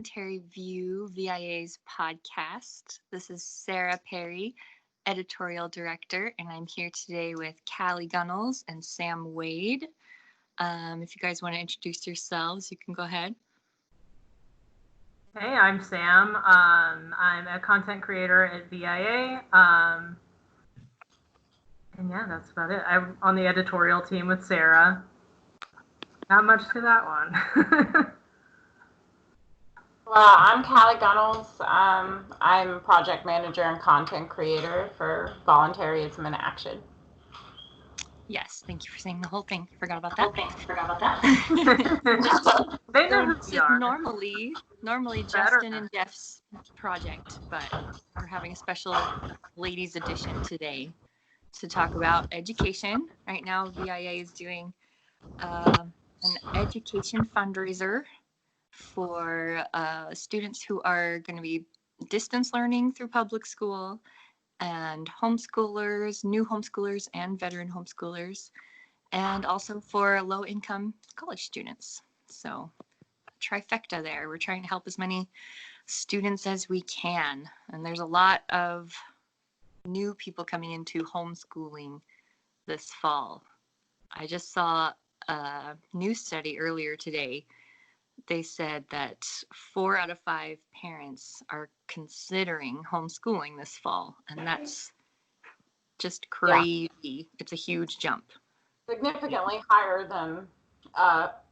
Voluntary View, VIA's podcast. This is Sarah Perry, editorial director, and I'm here today with Callie Gunnels and Sam Wade. If you guys want to introduce yourselves, you can go ahead. Hey, I'm Sam. I'm a content creator at VIA. And yeah, that's about it. I'm on the editorial team with Sarah. Not much to that one. Well, I'm Callie Gunnels. I'm project manager and content creator for Voluntaryism in Action. Yes, thank you for saying the whole thing. Forgot about that. They know who we are. Normally Justin and Jeff's project, but we're having a special ladies edition today to talk about education. Right now, VIA is doing an education fundraiser for students who are going to be distance learning through public school and homeschoolers, new homeschoolers and veteran homeschoolers, and also for low-income college students. So trifecta there. We're trying to help as many students as we can. And there's a lot of new people coming into homeschooling this fall. I just saw a news study earlier today. They said that 4 out of 5 parents are considering homeschooling this fall, and that's just crazy. Yeah. It's a huge jump. Significantly higher than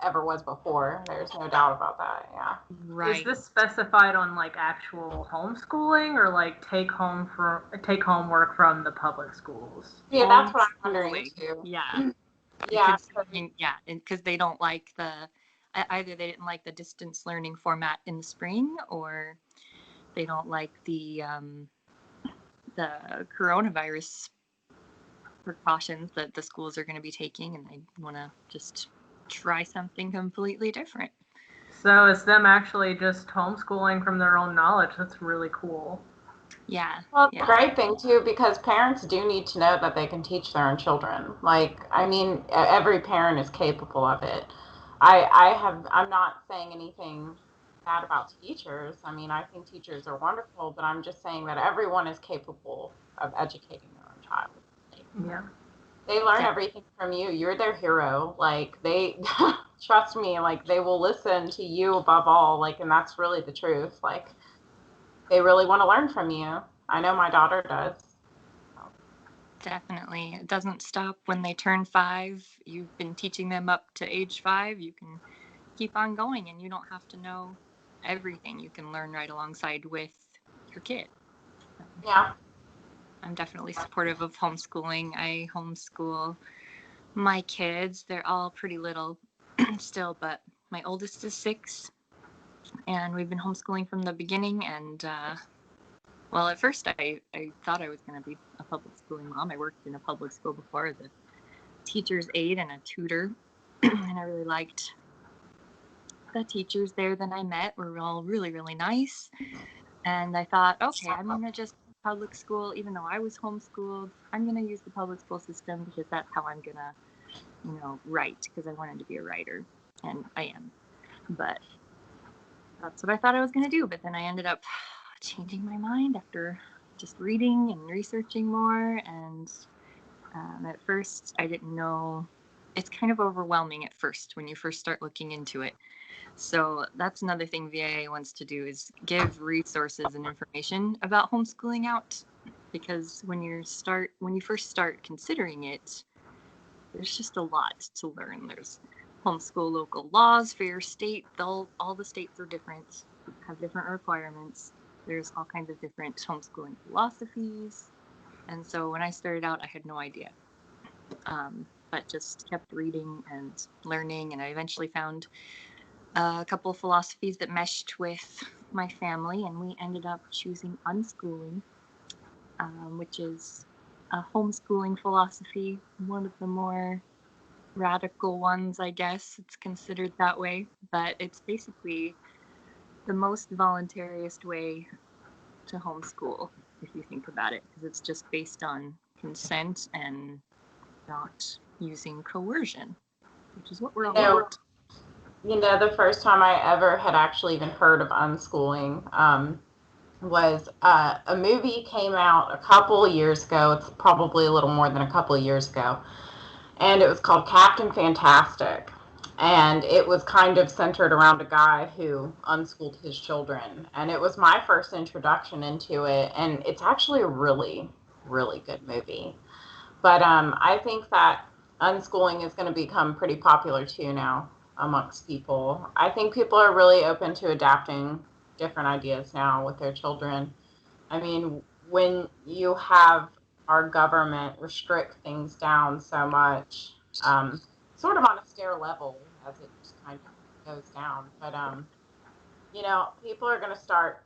ever was before. There's no doubt about that. Yeah. Right. Is this specified on like actual homeschooling or like take home work from the public schools? Yeah, that's what I'm wondering too. Yeah. Yeah. Because they don't like either they didn't like the distance learning format in the spring, or they don't like the coronavirus precautions that the schools are going to be taking, and they want to just try something completely different. So it's them actually just homeschooling from their own knowledge. That's really cool. Yeah. Well, it's a great thing too, because parents do need to know that they can teach their own children. Like, I mean, every parent is capable of it. I'm not saying anything bad about teachers. I mean, I think teachers are wonderful, but I'm just saying that everyone is capable of educating their own child. Yeah. They learn everything from you. You're their hero. Like, they, trust me, like, they will listen to you above all. Like, and that's really the truth. Like, they really want to learn from you. I know my daughter does. Definitely. It doesn't stop when they turn 5. You've been teaching them up to age 5. You can keep on going, and you don't have to know everything. You can learn right alongside with your kid. Yeah. I'm definitely supportive of homeschooling. I homeschool my kids. They're all pretty little still, but my oldest is 6, and we've been homeschooling from the beginning. And well, at first I thought I was going to be a public schooling mom. I worked in a public school before, as a teacher's aide and a tutor, and I really liked the teachers there that I met. Were all really, really nice. And I thought, okay, I'm going to just public school, even though I was homeschooled. I'm going to use the public school system because that's how I'm going to, write, because I wanted to be a writer, and I am. But that's what I thought I was going to do. But then I ended up changing my mind after just reading and researching more. And at first, I didn't know. It's kind of overwhelming at first when you first start looking into it. So that's another thing VIA wants to do, is give resources and information about homeschooling out, because when you first start considering it, there's just a lot to learn. There's homeschool local laws for your state. All the states are different, have different requirements. There's all kinds of different homeschooling philosophies. And so when I started out, I had no idea. But just kept reading and learning, and I eventually found a couple of philosophies that meshed with my family, and we ended up choosing unschooling, which is a homeschooling philosophy, one of the more radical ones, I guess. It's considered that way, but it's basically the most voluntarist way to homeschool, if you think about it, because it's just based on consent and not using coercion, which is what we're all about. The first time I ever had actually even heard of unschooling was a movie came out a couple years ago. It's probably a little more than a couple years ago. And it was called Captain Fantastic. And it was kind of centered around a guy who unschooled his children. And it was my first introduction into it. And it's actually a really, really good movie. But I think that unschooling is going to become pretty popular too now amongst people. I think people are really open to adapting different ideas now with their children. I mean, when you have our government restrict things down so much, sort of on a stair level as it just kind of goes down. But, people are going to start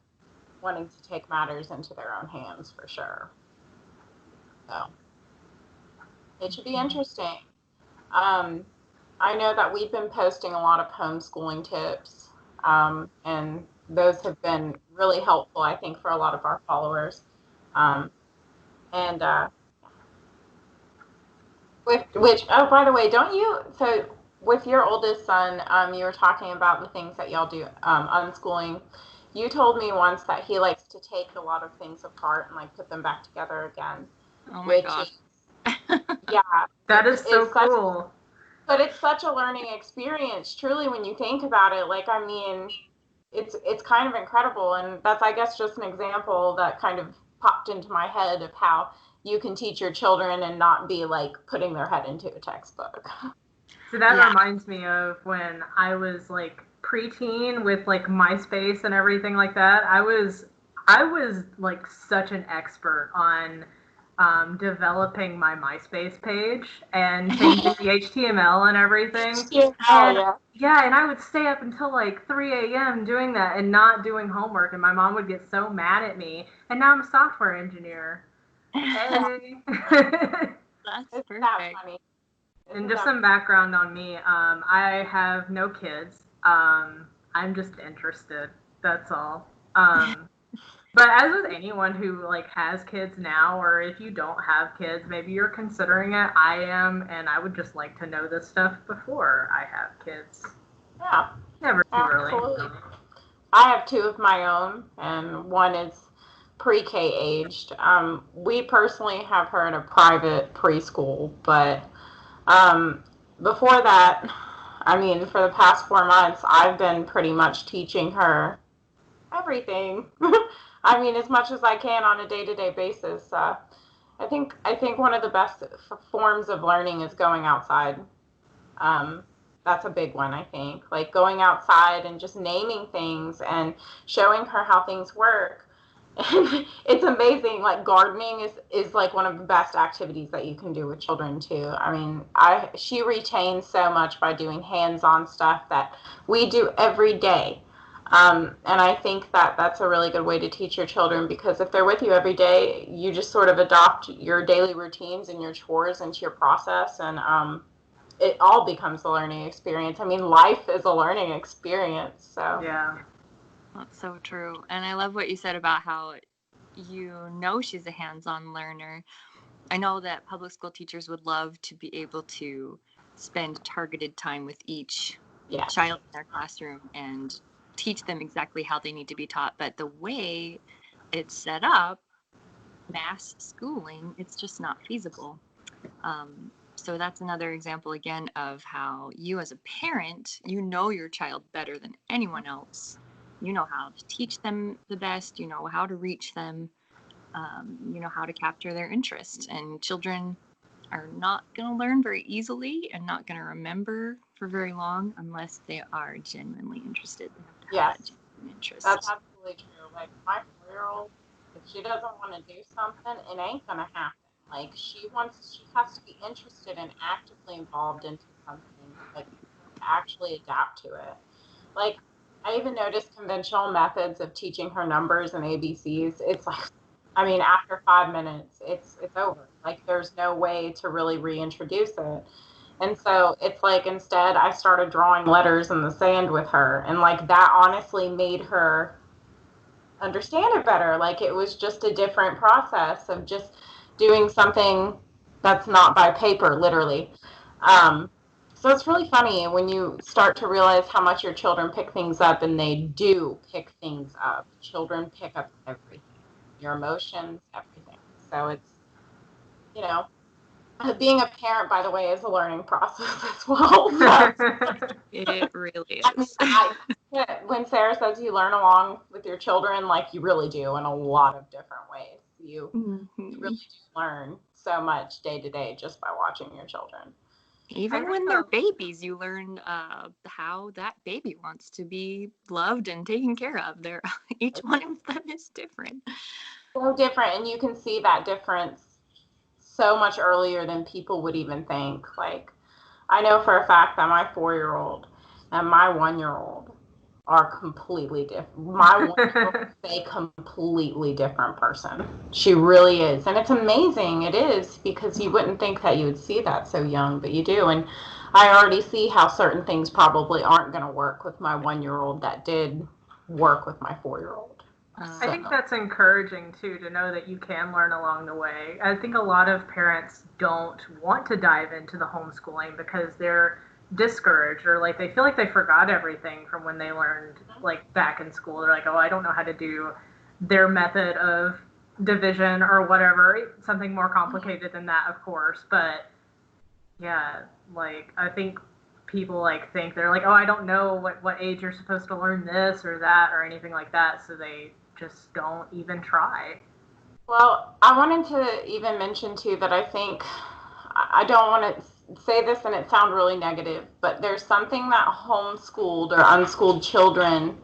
wanting to take matters into their own hands for sure. So it should be interesting. I know that we've been posting a lot of homeschooling tips, and those have been really helpful, I think, for a lot of our followers. And oh, by the way, so with your oldest son, you were talking about the things that y'all do, unschooling. You told me once that he likes to take a lot of things apart and like put them back together again. Oh my God. Yeah. That is so cool. But it's such a learning experience, truly, when you think about it. Like, I mean, it's kind of incredible. And that's, I guess, just an example that kind of popped into my head of how you can teach your children and not be like putting their head into a textbook. So that reminds me of when I was like preteen with like MySpace and everything like that. I was like such an expert on developing my MySpace page and changing the HTML and everything. And I would stay up until like 3 a.m. doing that and not doing homework, and my mom would get so mad at me. And now I'm a software engineer. Hey. That's perfect. And just some background on me. I have no kids. I'm just interested. That's all. But as with anyone who like has kids now, or if you don't have kids, maybe you're considering it. I am, and I would just like to know this stuff before I have kids. Yeah. Never too early. I have two of my own, and one is pre-K aged. We personally have her in a private preschool, but before that, I mean, for the past 4 months, I've been pretty much teaching her everything. I mean, as much as I can on a day-to-day basis. I think one of the best forms of learning is going outside. That's a big one, I think. Like going outside and just naming things and showing her how things work. It's amazing. Like gardening is like one of the best activities that you can do with children too. I mean, she retains so much by doing hands-on stuff that we do every day. And I think that that's a really good way to teach your children, because if they're with you every day, you just sort of adopt your daily routines and your chores into your process, and it all becomes a learning experience. I mean, life is a learning experience. So yeah. That's so true. And I love what you said about how she's a hands-on learner. I know that public school teachers would love to be able to spend targeted time with each child in their classroom and teach them exactly how they need to be taught. But the way it's set up, mass schooling, it's just not feasible. So that's another example again of how you as a parent, you know your child better than anyone else. You know how to teach them the best, you know how to reach them, you know how to capture their interest. And children are not going to learn very easily and not going to remember for very long unless they are genuinely interested. They have to have that genuine interest. That's absolutely true. Like my 4-year-old, if she doesn't want to do something, it ain't going to happen. Like she has to be interested and actively involved into something, like actually adapt to it. Like I even noticed conventional methods of teaching her numbers and ABCs. It's like, I mean, after 5 minutes, it's over. Like there's no way to really reintroduce it. And so it's like instead I started drawing letters in the sand with her, and like that honestly made her understand it better. Like it was just a different process of just doing something that's not by paper, literally. So it's really funny when you start to realize how much your children pick things up, and they do pick things up. Children pick up everything, your emotions, everything. So it's, you know, being a parent, by the way, is a learning process as well. So, It really I mean, is. when Sarah says you learn along with your children, like you really do in a lot of different ways. You really do learn so much day to day just by watching your children. Even when they're babies, you learn how that baby wants to be loved and taken care of. Each one of them is different. So different, and you can see that difference so much earlier than people would even think. Like, I know for a fact that my 4-year-old and my 1-year-old are completely different. My 1-year-old is a completely different person. She really is. And it's amazing. It is, because you wouldn't think that you would see that so young, but you do. And I already see how certain things probably aren't going to work with my 1-year-old that did work with my 4-year-old. I think that's encouraging, too, to know that you can learn along the way. I think a lot of parents don't want to dive into the homeschooling because they're discouraged, or like they feel like they forgot everything from when they learned, like, back in school. They're like, oh, I don't know how to do their method of division or whatever. Something more complicated than that, of course. But yeah, like, I think people like think they're like, oh, I don't know what age you're supposed to learn this or that or anything like that, so they just don't even try. Well, I wanted to even mention too that I think, I don't want to say this and it sound really negative, but there's something that homeschooled or unschooled children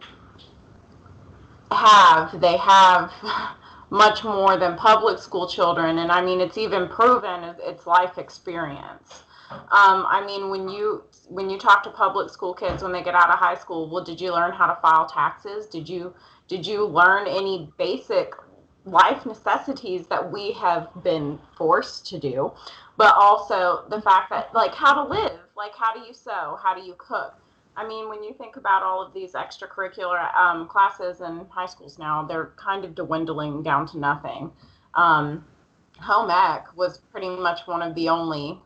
have. They have much more than public school children, and I mean, it's even proven, it's life experience. I mean, when you talk to public school kids when they get out of high school, well, did you learn how to file taxes? Did you learn any basic life necessities that we have been forced to do? But also the fact that, like, how to live, like, how do you sew, how do you cook? I mean, when you think about all of these extracurricular classes in high schools now, they're kind of dwindling down to nothing. Home ec was pretty much one of the only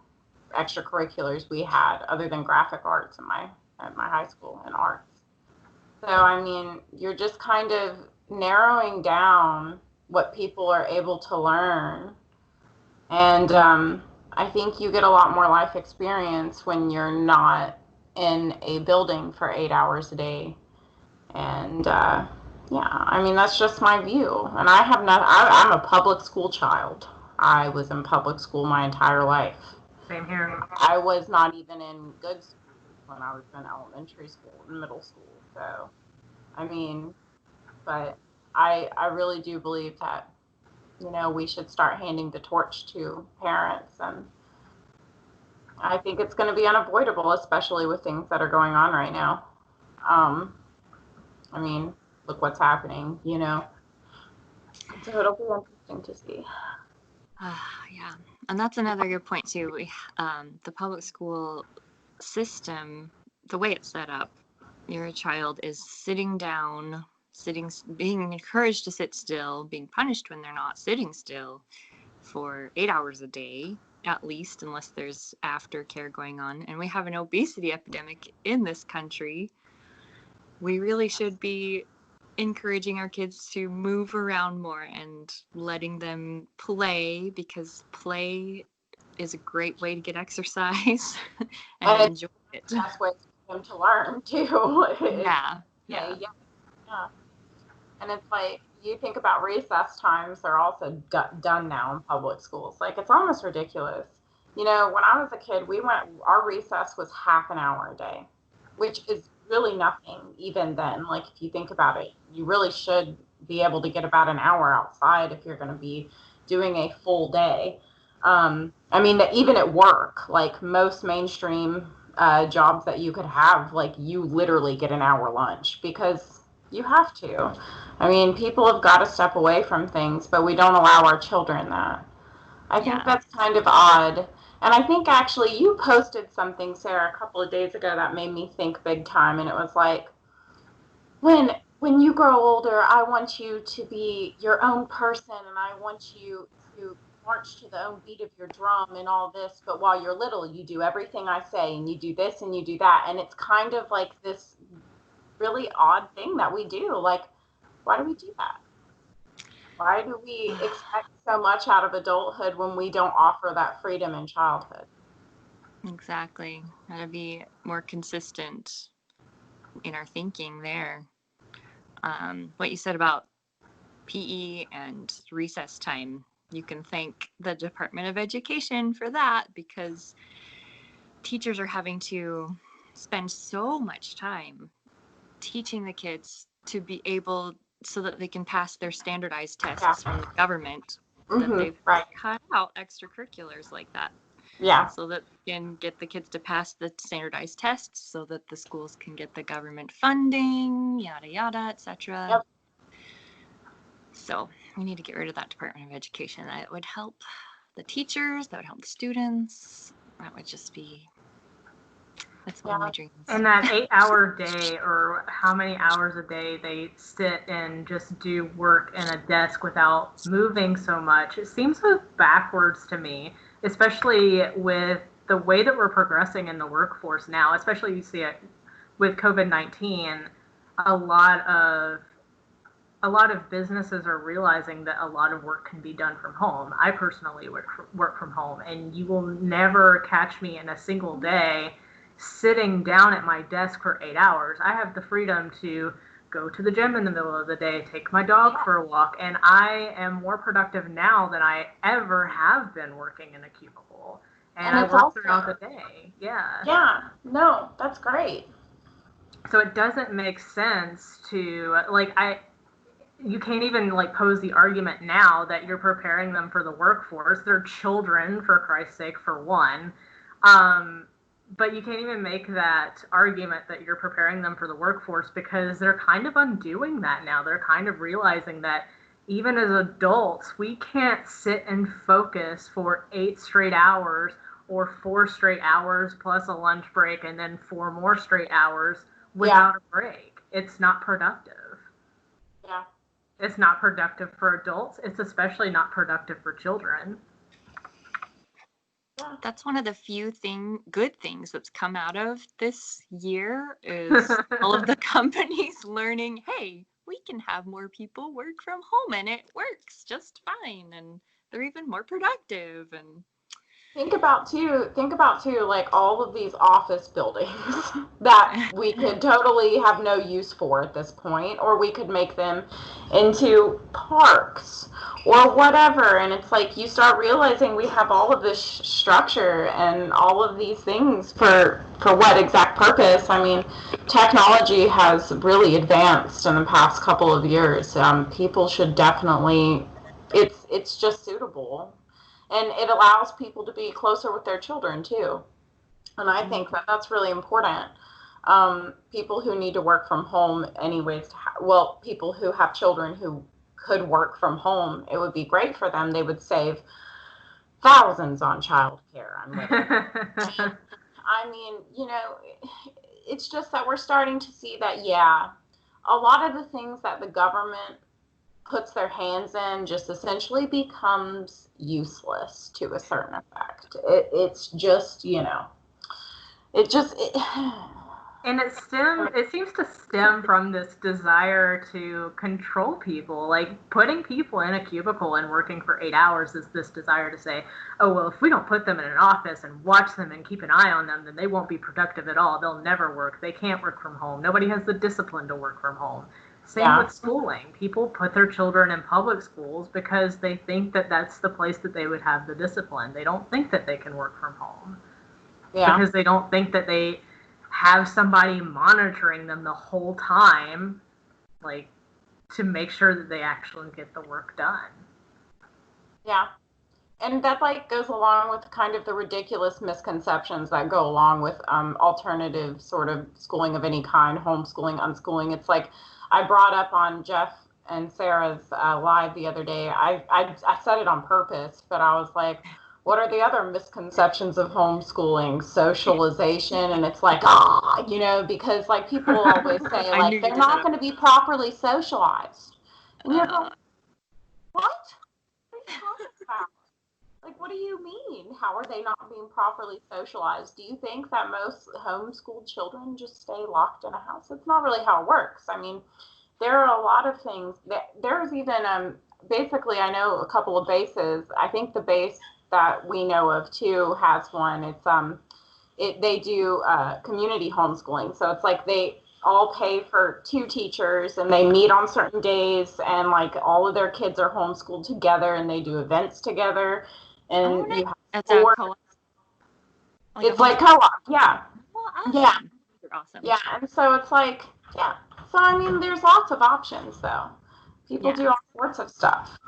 extracurriculars we had, other than graphic arts at my high school and arts. So I mean, you're just kind of narrowing down what people are able to learn, and I think you get a lot more life experience when you're not in a building for 8 hours a day. And yeah, I mean, that's just my view. And I have not. I'm a public school child. I was in public school my entire life. Same here. I was not even in good school when I was in elementary school and middle school. So, I mean, but I really do believe that, you know, we should start handing the torch to parents. And I think it's going to be unavoidable, especially with things that are going on right now. I mean, look what's happening, you know. So it'll be interesting to see. Yeah, and that's another good point too. The public school system, the way it's set up, your child is sitting down, being encouraged to sit still, being punished when they're not sitting still for 8 hours a day, at least, unless there's aftercare going on. And we have an obesity epidemic in this country. We really should be encouraging our kids to move around more and letting them play, because play is a great way to get exercise and enjoy it. That's ways for them to learn too. Yeah. And it's like, you think about recess times, they're also done now in public schools. Like, it's almost ridiculous. You know, when I was a kid, our recess was half an hour a day, which is really nothing even then. Like, if you think about it, you really should be able to get about an hour outside if you're going to be doing a full day. I mean, even at work, like most mainstream jobs that you could have, like, you literally get an hour lunch because you have to. I mean, people have got to step away from things, but we don't allow our children that. I think that's kind of odd. And I think actually you posted something, Sarah, a couple of days ago that made me think big time. And it was like, when you grow older, I want you to be your own person, and I want you to march to the own beat of your drum and all this, but while you're little, you do everything I say, and you do this and you do that. And it's kind of like this really odd thing that we do. Like, why do we do that? Why do we expect so much out of adulthood when we don't offer that freedom in childhood? Exactly. Gotta be more consistent in our thinking there. What you said about PE and recess time, you can thank the Department of Education for that, because teachers are having to spend so much time teaching the kids to be able, so that they can pass their standardized tests from the government, that they've cut out extracurriculars like that. Yeah. So that they can get the kids to pass the standardized tests, so that the schools can get the government funding, yada yada, etc. Yep. So we need to get rid of that Department of Education. That would help the teachers, that would help the students. That would just be, that's one of my dreams. And that 8-hour day, or how many hours a day they sit and just do work in a desk without moving so much, it seems so backwards to me, especially with the way that we're progressing in the workforce now. Especially you see it with COVID-19, a lot of businesses are realizing that a lot of work can be done from home. I personally work from home, and you will never catch me in a single day sitting down at my desk for 8 hours. I have the freedom to go to the gym in the middle of the day, take my dog for a walk, and I am more productive now than I ever have been working in a cubicle. And I work throughout the day. Yeah, no, that's great. So it doesn't make sense to, like, you can't even like pose the argument now that you're preparing them for the workforce. They're children, for Christ's sake, for one. But you can't even make that argument that you're preparing them for the workforce, because they're kind of undoing that now. They're kind of realizing that even as adults, we can't sit and focus for 8 straight hours or 4 straight hours plus a lunch break and then 4 more straight hours without a break. It's not productive. Yeah. It's not productive for adults. It's especially not productive for children. That's one of the few good things that's come out of this year, is all of the companies learning, hey, we can have more people work from home and it works just fine, and they're even more productive. And think about too, like all of these office buildings that we could totally have no use for at this point, or we could make them into parks or whatever. And it's like you start realizing we have all of this structure and all of these things for what exact purpose? I mean, technology has really advanced in the past couple of years. People should definitely, it's just suitable. And it allows people to be closer with their children, too. And I think that that's really important. People who need to work from home anyways, people who have children who could work from home, it would be great for them. They would save thousands on childcare. I mean, it's just that we're starting to see that, a lot of the things that the government puts their hands in just essentially becomes useless to a certain effect. It's just, and it seems to stem from this desire to control people. Like, putting people in a cubicle and working for 8 hours is this desire to say, oh, well, if we don't put them in an office and watch them and keep an eye on them, then they won't be productive at all. They'll never work. They can't work from home. Nobody has the discipline to work from home. Same with schooling. People put their children in public schools because they think that that's the place that they would have the discipline. They don't think that they can work from home. Because they don't think that they have somebody monitoring them the whole time, like, to make sure that they actually get the work done. Yeah. And that, like, goes along with kind of the ridiculous misconceptions that go along with alternative sort of schooling of any kind, homeschooling, unschooling. It's like, I brought up on Jeff and Sarah's live the other day. I said it on purpose, but I was like, what are the other misconceptions of homeschooling? Socialization. And it's like, because like people always say, like, they're not going to be properly socialized. And you're like, what? What are you talking about? Like, what do you mean? How are they not being properly socialized? Do you think that most homeschooled children just stay locked in a house? That's not really how it works. I mean, there are a lot of things that there's even basically I know a couple of bases. I think the base that we know of too has one. It's they do community homeschooling. So it's like they all pay for two teachers and they meet on certain days and like all of their kids are homeschooled together and they do events together and nice. you have That's four. a co-op. It's like co-op, yeah. Well, Yeah. awesome. You're awesome. Yeah, and so it's like, yeah. So I mean, there's lots of options though. People do all sorts of stuff.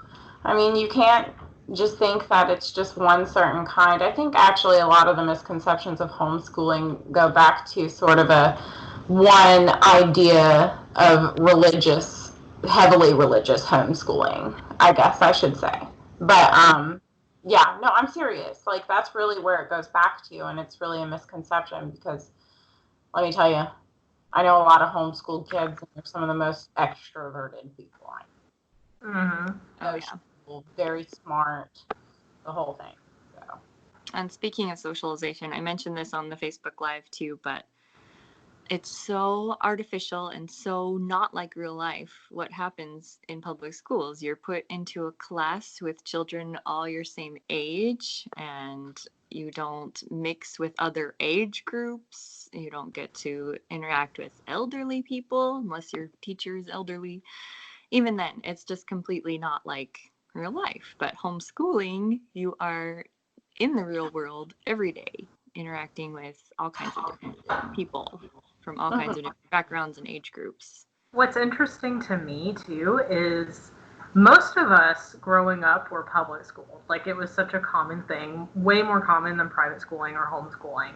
I mean, you can't just think that it's just one certain kind. I think actually a lot of the misconceptions of homeschooling go back to sort of a one idea of religious, heavily religious homeschooling, I guess I should say. But yeah, no, I'm serious. Like that's really where it goes back to, and it's really a misconception because let me tell you, I know a lot of homeschooled kids, and they're some of the most extroverted people I know. Mm-hmm. Oh, yeah. Very smart, the whole thing. So. And speaking of socialization, I mentioned this on the Facebook Live too, but it's so artificial and so not like real life. What happens in public schools? You're put into a class with children all your same age, and you don't mix with other age groups. You don't get to interact with elderly people unless your teacher is elderly. Even then, it's just completely not like real life. But homeschooling, you are in the real world every day, interacting with all kinds of different people from all kinds of different backgrounds and age groups. What's interesting to me too is most of us growing up were public schooled. Like it was such a common thing, way more common than private schooling or homeschooling.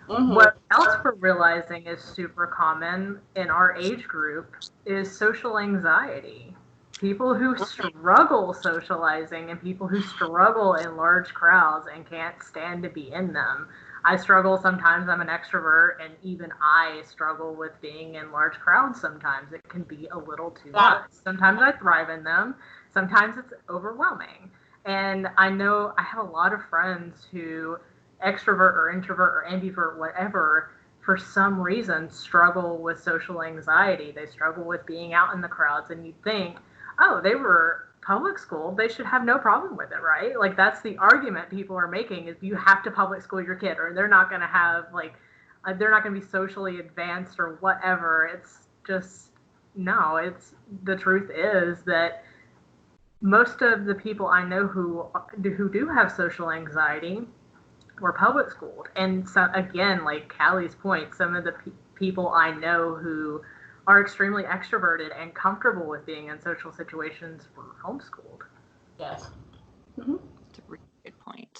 Mm-hmm. What else we're realizing is super common in our age group is social anxiety. People who struggle socializing and people who struggle in large crowds and can't stand to be in them. I struggle sometimes. I'm an extrovert, and even I struggle with being in large crowds sometimes. It can be a little too much. Sometimes I thrive in them. Sometimes it's overwhelming. And I know I have a lot of friends who, extrovert or introvert or ambivert, whatever, for some reason struggle with social anxiety. They struggle with being out in the crowds, and you'd think, oh, they were public school, they should have no problem with it, right? Like that's the argument people are making is you have to public school your kid or they're not going to have like they're not going to be socially advanced or whatever. It's just no, it's the truth is that most of the people I know who do have social anxiety were public schooled. And so again, like Callie's point, some of the people I know who are extremely extroverted and comfortable with being in social situations were homeschooled. Yes. Mm-hmm. That's a really good point.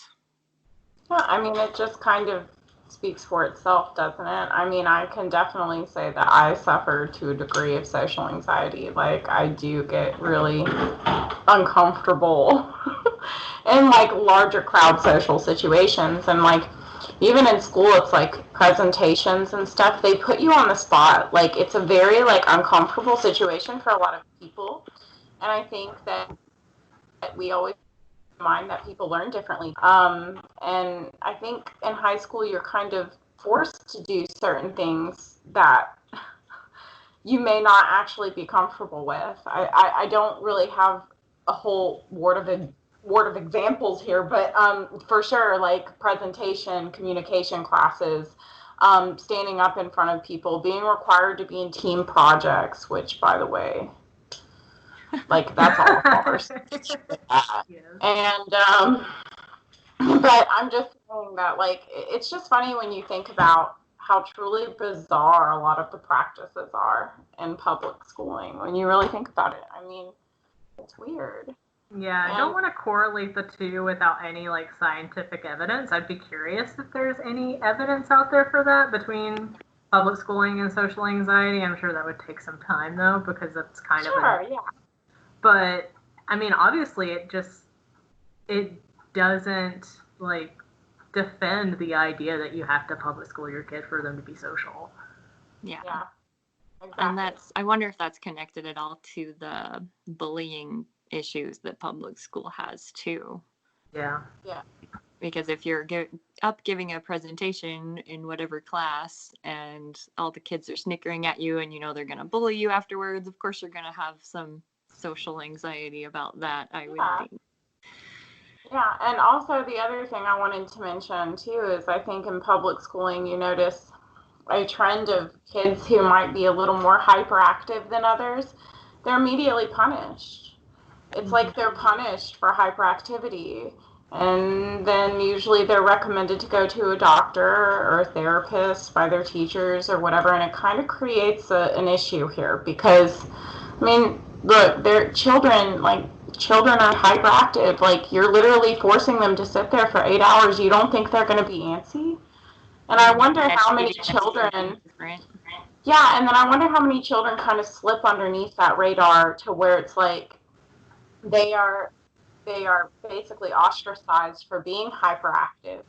Yeah, I mean, it just kind of speaks for itself, doesn't it? I mean, I can definitely say that I suffer to a degree of social anxiety. Like, I do get really uncomfortable in, like, larger crowd social situations. And, like, even in school, it's like presentations and stuff. They put you on the spot. Like, it's a very, like, uncomfortable situation for a lot of people. And I think that we always mind that people learn differently. And I think in high school, you're kind of forced to do certain things that you may not actually be comfortable with. I don't really have a whole word of examples here, but for sure, like presentation, communication classes, standing up in front of people, being required to be in team projects, which, by the way, like that's all ours. Yes. And but I'm just saying that, like, it's just funny when you think about how truly bizarre a lot of the practices are in public schooling. When you really think about it, I mean, it's weird. Yeah, I don't want to correlate the two without any like scientific evidence. I'd be curious if there's any evidence out there for that between public schooling and social anxiety. I'm sure that would take some time though, because it's kind of yeah. But I mean, obviously, it doesn't like defend the idea that you have to public school your kid for them to be social. Yeah. Exactly. And I wonder if that's connected at all to the bullying issues that public school has too. Yeah. Because if you're up giving a presentation in whatever class and all the kids are snickering at you and you know they're going to bully you afterwards, of course you're going to have some social anxiety about that, I would think. Yeah, and also the other thing I wanted to mention too is I think in public schooling you notice a trend of kids who might be a little more hyperactive than others. They're immediately punished. It's like they're punished for hyperactivity. And then usually they're recommended to go to a doctor or a therapist by their teachers or whatever. And it kind of creates an issue here because, I mean, look, they're children, like, children are hyperactive. Like, you're literally forcing them to sit there for 8 hours. You don't think they're going to be antsy? And I wonder how many children, yeah, and then I wonder how many children kind of slip underneath that radar to where it's like they are basically ostracized for being hyperactive,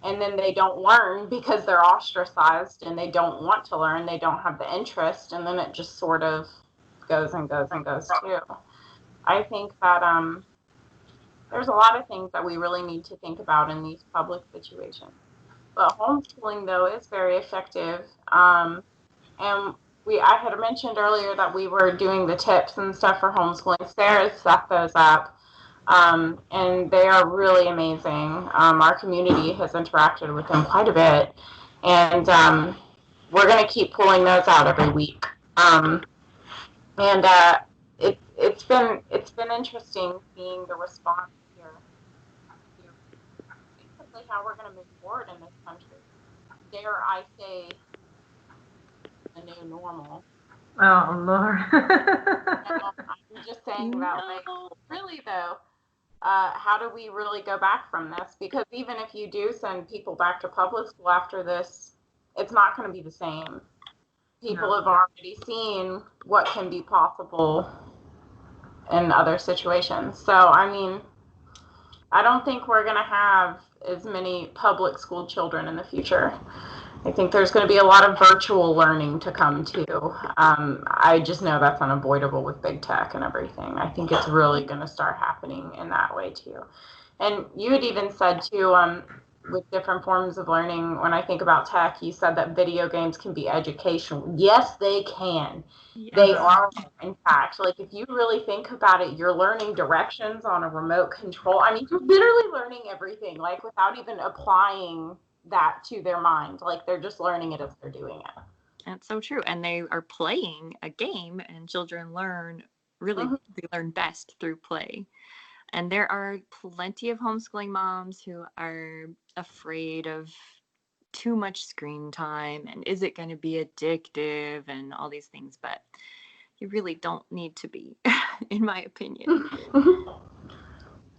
and then they don't learn because they're ostracized and they don't want to learn, they don't have the interest, and then it just sort of goes and goes and goes too. I think that there's a lot of things that we really need to think about in these public situations. But homeschooling, though, is very effective. And I had mentioned earlier that we were doing the tips and stuff for homeschooling. Sarah set those up, and they are really amazing. Our community has interacted with them quite a bit, and we're going to keep pulling those out every week. And it's been interesting seeing the response here to basically how we're going to move forward in this country. Dare I say, a new normal. Oh, Lord. I'm just saying about, like, really, though, how do we really go back from this? Because even if you do send people back to public school after this, it's not going to be the same. People have already seen what can be possible in other situations. So, I mean, I don't think we're going to have as many public school children in the future. I think there's going to be a lot of virtual learning to come too. I just know that's unavoidable with big tech and everything. I think it's really going to start happening in that way too. And you had even said too, with different forms of learning, when I think about tech, you said that video games can be educational. Yes, they can. Yes. They are, in fact. Like, if you really think about it, you're learning directions on a remote control. I mean, you're literally learning everything, like, without even applying that to their mind. Like, they're just learning it as they're doing it. That's so true. And they are playing a game, and children learn they learn best through play. And there are plenty of homeschooling moms who are afraid of too much screen time and is it going to be addictive and all these things, but you really don't need to be, in my opinion.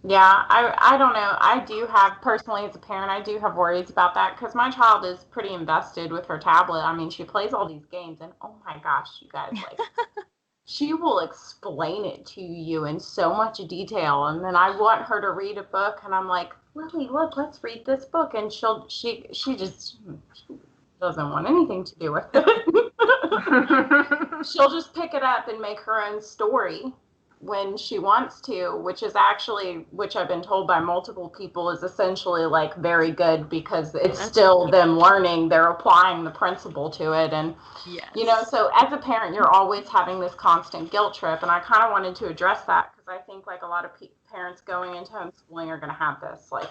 Yeah, I don't know. I do have, personally as a parent, I do have worries about that because my child is pretty invested with her tablet. I mean, she plays all these games and oh my gosh, you guys, like, she will explain it to you in so much detail. And then I want her to read a book and I'm like, Lily, look, let's read this book. And she just doesn't want anything to do with it. She'll just pick it up and make her own story when she wants to, which is actually, which I've been told by multiple people, is essentially like very good because it's still them learning, they're applying the principle to it. And, you know, so as a parent, you're always having this constant guilt trip. And I kind of wanted to address that because I think like a lot of parents going into homeschooling are going to have this, like,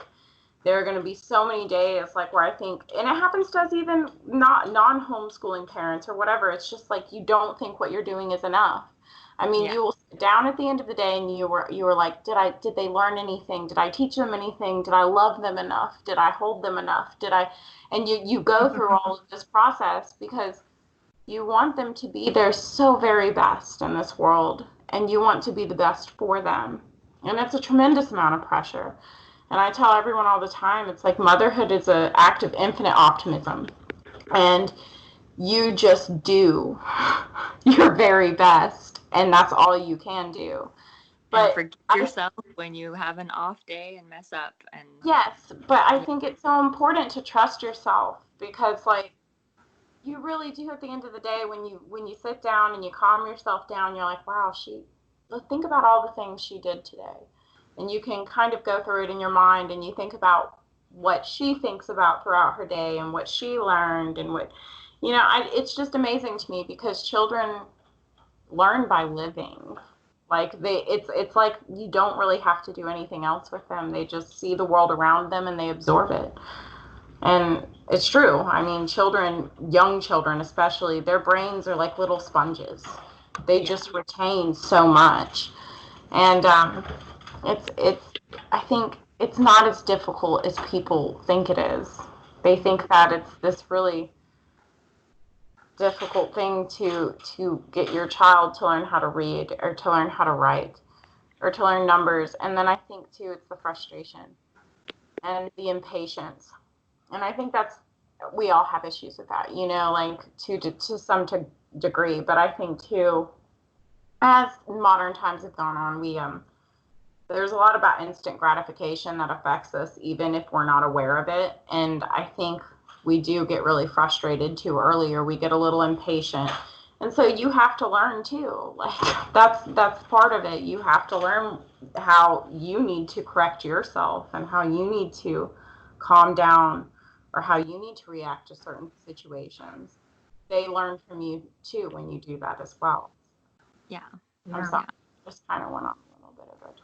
there are going to be so many days like where I think, and it happens to us even not non-homeschooling parents or whatever, it's just like you don't think what you're doing is enough. I mean, you will sit down at the end of the day and you were like, did they learn anything? Did I teach them anything? Did I love them enough? Did I hold them enough? And you go through all of this process because you want them to be their so very best in this world and you want to be the best for them. And it's a tremendous amount of pressure. And I tell everyone all the time, it's like motherhood is an act of infinite optimism. And you just do your very best. And that's all you can do. But and forgive yourself when you have an off day and mess up. And yes, but I think it's so important to trust yourself because, like, you really do at the end of the day when you sit down and you calm yourself down, you're like, wow, think about all the things she did today. and you can kind of go through it in your mind, and you think about what she thinks about throughout her day and what she learned and what, it's just amazing to me because children learn by living. Like it's like you don't really have to do anything else with them. They just see the world around them and they absorb it. And it's true. I mean, children, young children especially, their brains are like little sponges. They just retain so much. And it's I think it's not as difficult as people think it is. They think that it's this really difficult thing to get your child to learn how to read or to learn how to write or to learn numbers. And then I think too it's the frustration and the impatience. And I think we all have issues with that, like to some degree. But I think too, as modern times have gone on, there's a lot about instant gratification that affects us, even if we're not aware of it. And I think we do get really frustrated too early, or we get a little impatient. And so you have to learn too. Like that's part of it. You have to learn how you need to correct yourself and how you need to calm down or how you need to react to certain situations. They learn from you too when you do that as well. Yeah. I'm sorry. Just kind of went on a little bit of it.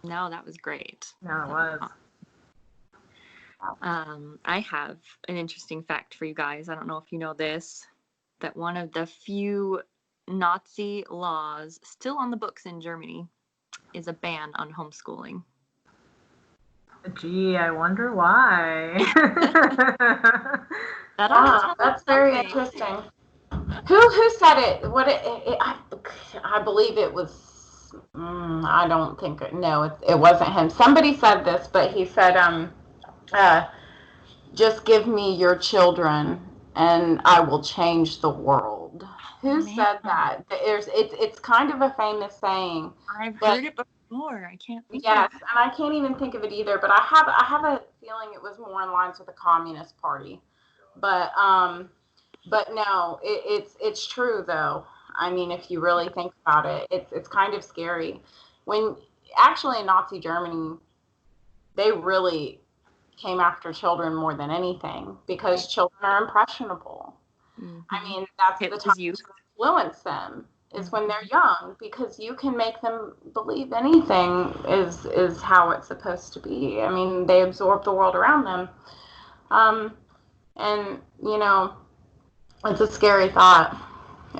No, that was great. No, it was. I have an interesting fact for you guys. I don't know if you know this, that one of the few Nazi laws still on the books in Germany is a ban on homeschooling. Gee, I wonder why. That's very interesting. Who said it? I believe it was. I don't think. No, it wasn't him. Somebody said this, but he said, "Just give me your children, and I will change the world." Who said that? It's kind of a famous saying. I've heard it before. I can't think. Yes, and I can't even think of it either. But I have a feeling it was more in lines with the Communist Party. But no, it's true though. I mean, if you really think about it, it's kind of scary. When actually in Nazi Germany, they really came after children more than anything because children are impressionable. Mm-hmm. I mean, that's the time to influence them is when they're young, because you can make them believe anything is how it's supposed to be. I mean, they absorb the world around them. And it's a scary thought.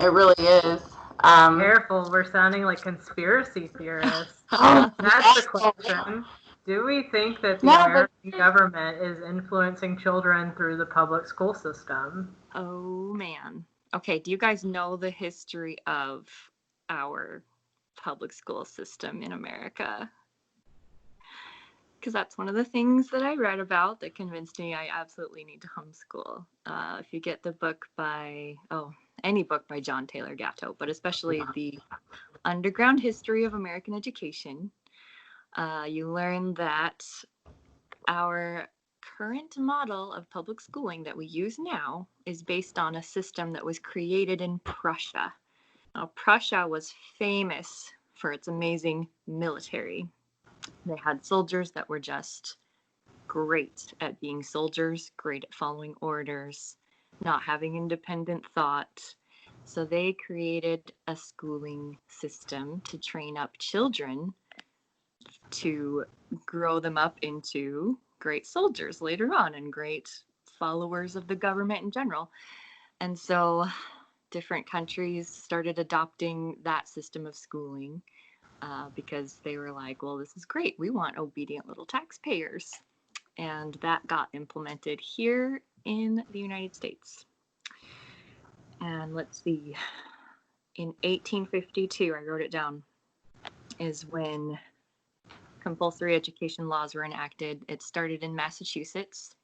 It really is. Careful, we're sounding like conspiracy theorists. That's the question. Do we think that the American government is influencing children through the public school system? Oh, man. Okay, do you guys know the history of our public school system in America? Because that's one of the things that I read about that convinced me I absolutely need to homeschool. If you get the book any book by John Taylor Gatto, but especially the Underground History of American Education, you learn that our current model of public schooling that we use now is based on a system that was created in Prussia. Now, Prussia was famous for its amazing military. They had soldiers that were just great at being soldiers, great at following orders, not having independent thought. So they created a schooling system to train up children to grow them up into great soldiers later on and great followers of the government in general. And so different countries started adopting that system of schooling because they were like, well, this is great. We want obedient little taxpayers. And that got implemented here in the United States. And let's see, in 1852, I wrote it down, is when compulsory education laws were enacted. It started in Massachusetts,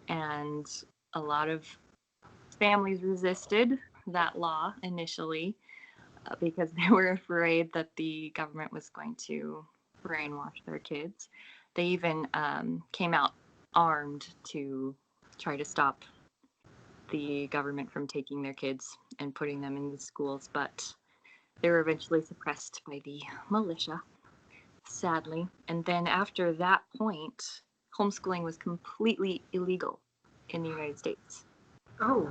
and a lot of families resisted that law initially because they were afraid that the government was going to brainwash their kids. They even came out armed to try to stop the government from taking their kids and putting them in the schools, but they were eventually suppressed by the militia. sadly. And then after that point, homeschooling was completely illegal in the United States. Oh.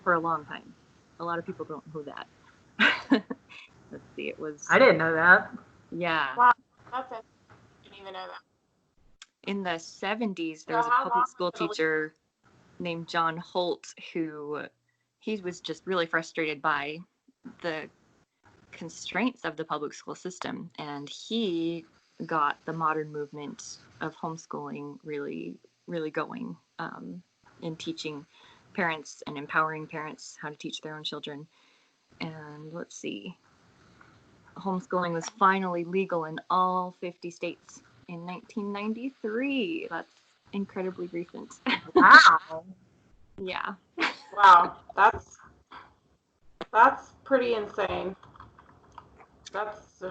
For a long time. A lot of people don't know that. Let's see, it was... I didn't know that. Yeah. Wow, that's it. I didn't even know that. In the 70s, there was a public school teacher named John Holt who he was just really frustrated by the constraints of the public school system, and he got the modern movement of homeschooling really, really going in teaching parents and empowering parents how to teach their own children. And let's see, homeschooling was finally legal in all 50 states in 1993. That's incredibly recent. Wow. Yeah. Wow, that's pretty insane. That's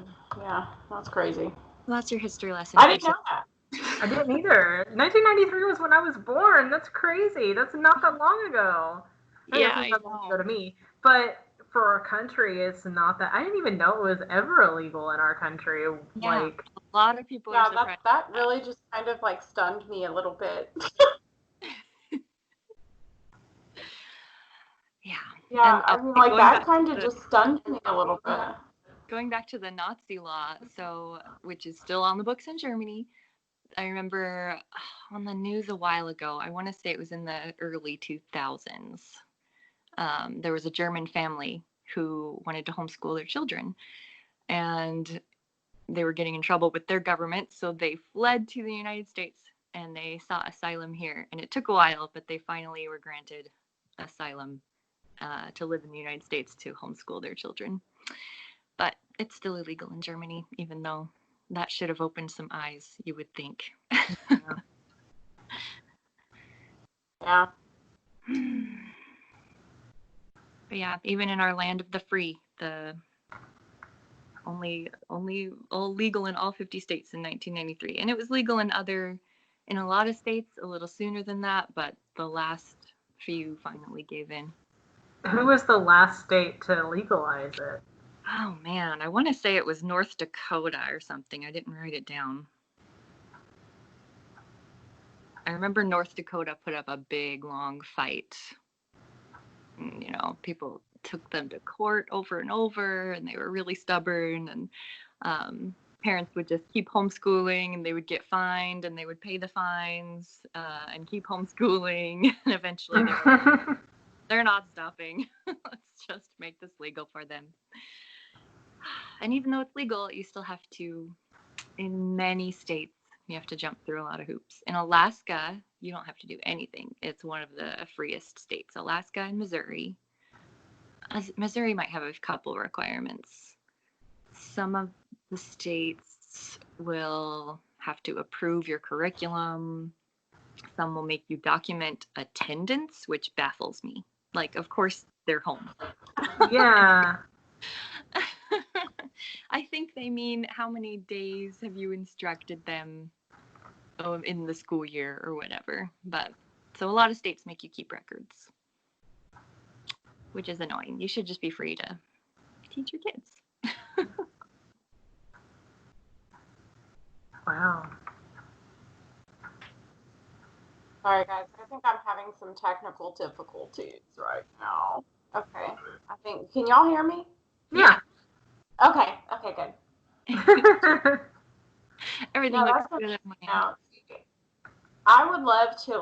that's crazy. Well, that's your history lesson. I didn't know that. I didn't either. 1993 was when I was born. That's crazy. That's not that long ago. Yeah, I know. Long ago to me. But for our country, it's not that. I didn't even know it was ever illegal in our country. Yeah, like a lot of people are surprised. that really just kind of like stunned me a little bit. Yeah. Yeah, I mean, like that kind of just stunned me a little bit. Going back to the Nazi law, which is still on the books in Germany. I remember on the news a while ago, I want to say it was in the early 2000s, there was a German family who wanted to homeschool their children, and they were getting in trouble with their government, so they fled to the United States, and they sought asylum here. And it took a while, but they finally were granted asylum to live in the United States to homeschool their children. But it's still illegal in Germany, even though that should have opened some eyes, you would think. Yeah. But yeah, even in our land of the free, the only all legal in all 50 states in 1993. And it was legal in a lot of states a little sooner than that, but the last few finally gave in. Who was the last state to legalize it? Oh man, I want to say it was North Dakota or something. I didn't write it down. I remember North Dakota put up a big long fight. And, people took them to court over and over, and they were really stubborn, and parents would just keep homeschooling, and they would get fined, and they would pay the fines and keep homeschooling, and eventually they're not stopping. Let's just make this legal for them. And even though it's legal, you still have to, in many states, you have to jump through a lot of hoops. In Alaska, you don't have to do anything. It's one of the freest states. Alaska and Missouri. Missouri might have a couple requirements. Some of the states will have to approve your curriculum. Some will make you document attendance, which baffles me. Like, of course, they're home. Yeah. I think they mean how many days have you instructed them in the school year or whatever. But so a lot of states make you keep records, which is annoying. You should just be free to teach your kids. Wow. Sorry, guys. I think I'm having some technical difficulties right now. Okay. Can y'all hear me? Yeah. Okay, good. Everything looks good at my end. I would love to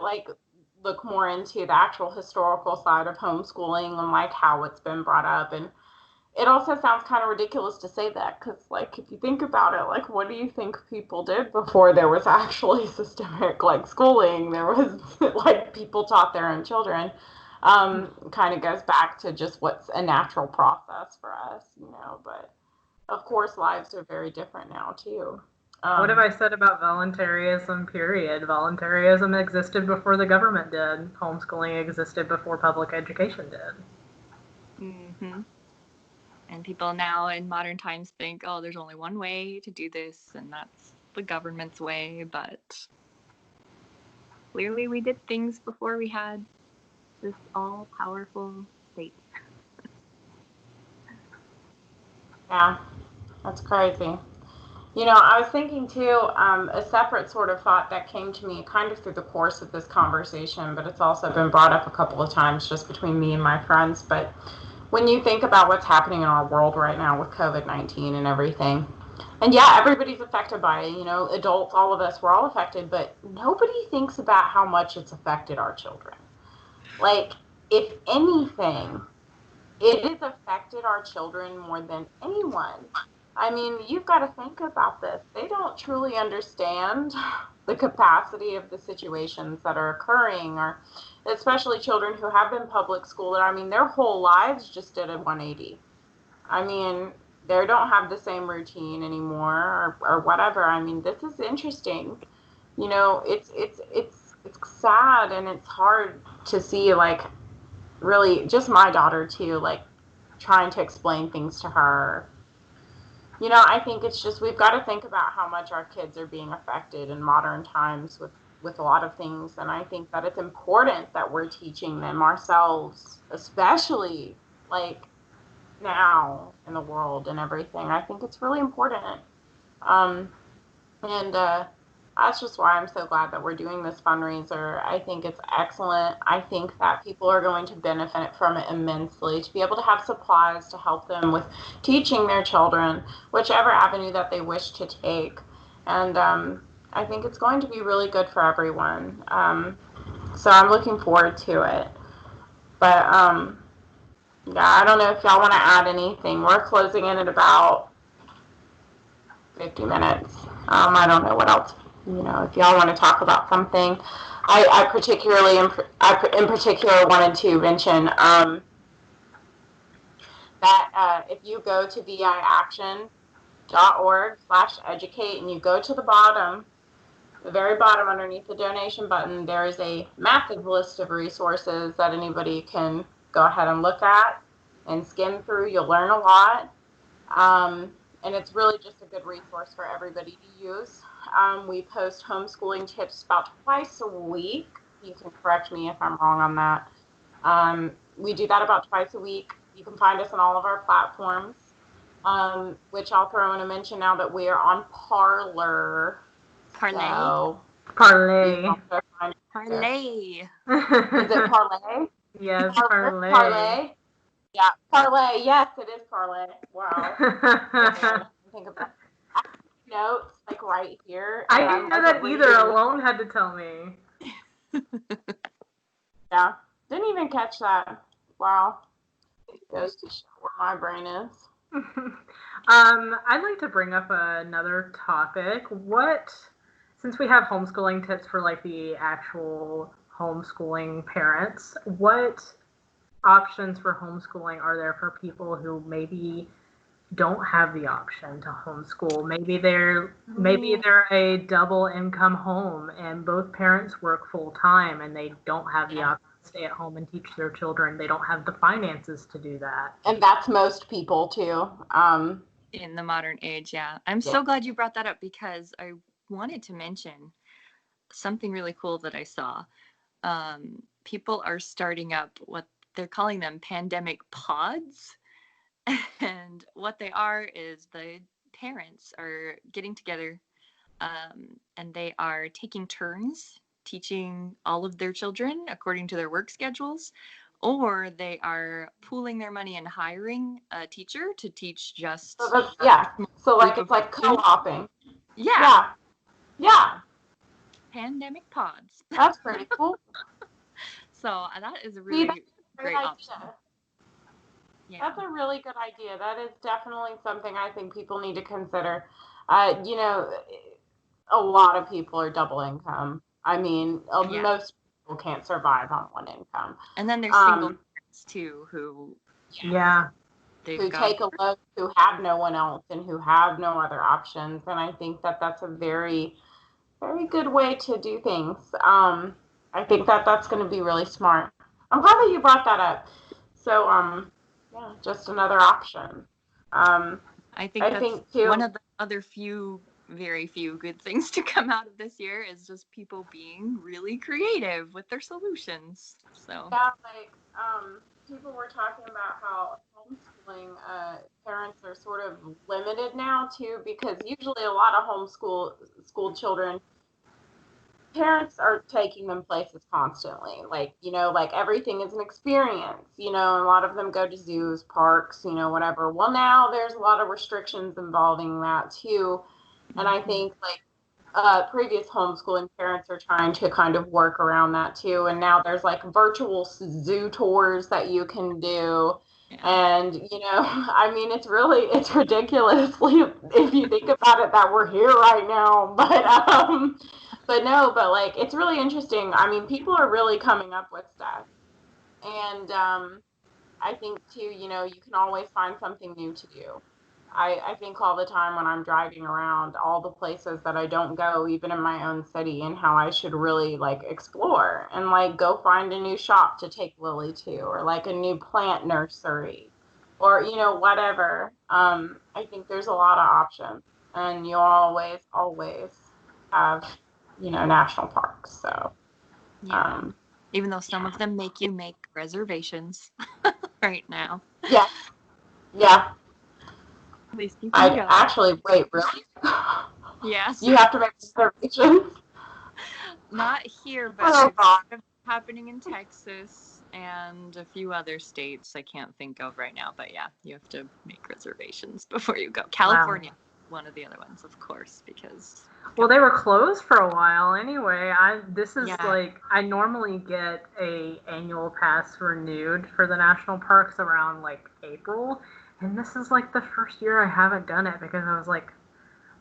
look more into the actual historical side of homeschooling and how it's been brought up. And it also sounds kind of ridiculous to say that because if you think about it, what do you think people did before there was actually systemic schooling? There was people taught their own children. Kind of goes back to just what's a natural process for us, but of course lives are very different now too. What have I said about voluntarism, period? Voluntarism existed before the government did. Homeschooling existed before public education did. Mm-hmm. And people now in modern times think, oh, there's only one way to do this, and that's the government's way. But clearly we did things before we had this all-powerful state. Yeah, that's crazy. You know, I was thinking too, a separate sort of thought that came to me kind of through the course of this conversation, but it's also been brought up a couple of times just between me and my friends. But when you think about what's happening in our world right now with COVID-19 and everything, and yeah, everybody's affected by it, you know, adults, all of us, we're all affected, but nobody thinks about how much it's affected our children. Like, if anything, it has affected our children more than anyone. I mean, you've got to think about this. They don't truly understand the capacity of the situations that are occurring, or especially children who have been public schooled. I mean, their whole lives just did a 180. I mean, they don't have the same routine anymore, or whatever. I mean, this is interesting. You know, it's sad, and it's hard to see, like, really just my daughter too, like trying to explain things to her. You know, I think it's just we've got to think about how much our kids are being affected in modern times with a lot of things, and I think that it's important that we're teaching them ourselves, especially like now in the world and everything. I think it's really important. And That's just why I'm so glad that we're doing this fundraiser. I think it's excellent. I think that people are going to benefit from it immensely, to be able to have supplies to help them with teaching their children, whichever avenue that they wish to take. And I think it's going to be really good for everyone. So I'm looking forward to it. But yeah, I don't know if y'all want to add anything. We're closing in at about 50 minutes. I don't know what else, you know, if y'all want to talk about something. I particularly, in particular, wanted to mention that if you go to viaction.org/educate and you go to the bottom, the very bottom underneath the donation button, there is a massive list of resources that anybody can go ahead and look at and skim through. You'll learn a lot. And it's really just a good resource for everybody to use. We post homeschooling tips about twice a week. You can correct me if I'm wrong on that. We do that about twice a week. You can find us on all of our platforms, which I'll throw in a mention now that we are on Parler. Parlay. So Parlay. Parlay. Is it Parlay? Yes, Parlay. Parlay. Yeah, Parlay. Yes, it is Parlay. Wow. Think about notes like right here. I didn't know that either. Alone had to tell me. Yeah, didn't even catch that. Wow. It goes to show where my brain is. I'd like to bring up another topic. Since we have homeschooling tips for like the actual homeschooling parents, what options for homeschooling are there for people who maybe don't have the option to homeschool? Maybe they're a double income home and both parents work full time and they don't have the option to stay at home and teach their children. They don't have the finances to do that. And that's most people too. In the modern age, yeah. I'm so glad you brought that up because I wanted to mention something really cool that I saw. People are starting up what they're calling them pandemic pods. And what they are is the parents are getting together and they are taking turns teaching all of their children according to their work schedules, or they are pooling their money and hiring a teacher to teach just so like it's like co-oping. Yeah pandemic pods. That's pretty cool. So that is a really great option. Yeah. That's a really good idea. That is definitely something I think people need to consider. You know, a lot of people are double income. I mean, most people can't survive on one income. And then there's single parents too who take a look, who have no one else and who have no other options. And I think that that's a very, very good way to do things. I think that that's going to be really smart. I'm glad that you brought that up. So, yeah, just another option. I think too, one of the other very few good things to come out of this year is just people being really creative with their solutions. So yeah, like people were talking about how homeschooling, parents are sort of limited now too, because usually a lot of school children, parents are taking them places constantly. Like, like everything is an experience, and a lot of them go to zoos, parks, whatever. Well, now there's a lot of restrictions involving that too. And I think like previous homeschooling parents are trying to kind of work around that too. And now there's like virtual zoo tours that you can do. Yeah. And, I mean, it's ridiculously, if you think about it, that we're here right now. But no, but like, it's really interesting. I mean, people are really coming up with stuff. And I think too, you can always find something new to do. I think all the time when I'm driving around, all the places that I don't go, even in my own city, and how I should really like explore and like go find a new shop to take Lily to, or like a new plant nursery, or whatever. I think there's a lot of options, and you always have national parks. So yeah. Even though some of them make you make reservations right now. Yeah. At least you I can go. actually, wait, really? Yes. You have to make reservations? Not here, but it's happening in Texas and a few other states I can't think of right now. But yeah, you have to make reservations before you go. California, one of the other ones, of course, because... Well, they were closed for a while anyway. I normally get a annual pass renewed for the national parks around like April. And this is like the first year I haven't done it because I was like,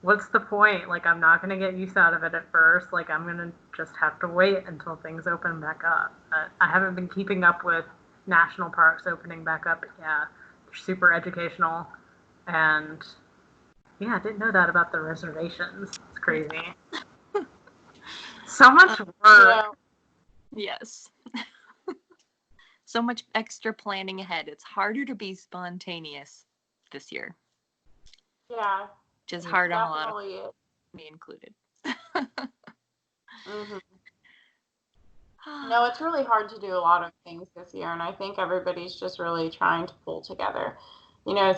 what's the point? Like, I'm not going to get use out of it at first. Like, I'm going to just have to wait until things open back up. I haven't been keeping up with national parks opening back up. But yeah, they're super educational. And yeah, I didn't know that about the reservations. It's crazy. So much work. Yes. So much extra planning ahead. It's harder to be spontaneous this year. Yeah. Which is hard on a lot of me included. Mm-hmm. No, it's really hard to do a lot of things this year, and I think everybody's just really trying to pull together.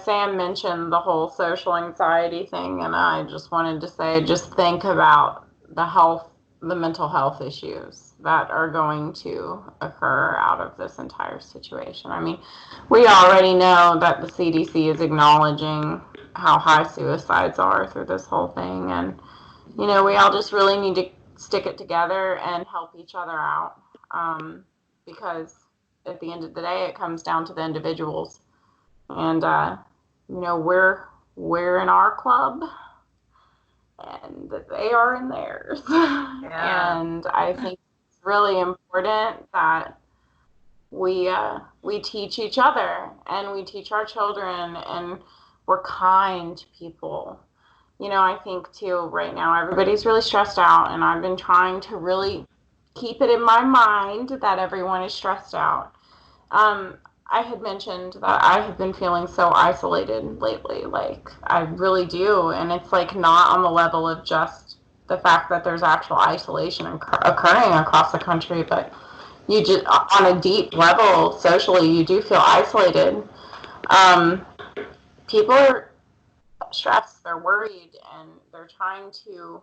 Sam mentioned the whole social anxiety thing, and I just wanted to say, just think about the mental health issues that are going to occur out of this entire situation. I mean, we already know that the CDC is acknowledging how high suicides are through this whole thing. And, we all just really need to stick it together and help each other out. Because at the end of the day, it comes down to the individuals. And, we're in our club, and they are in theirs. Yeah. And I think it's really important that we teach each other, and we teach our children, and we're kind to people. I think too, right now, everybody's really stressed out, and I've been trying to really keep it in my mind that everyone is stressed out. I had mentioned that I have been feeling so isolated lately, like I really do, and it's like not on the level of just the fact that there's actual isolation occurring across the country, but you just, on a deep level, socially, you do feel isolated. People are stressed, they're worried, and they're trying to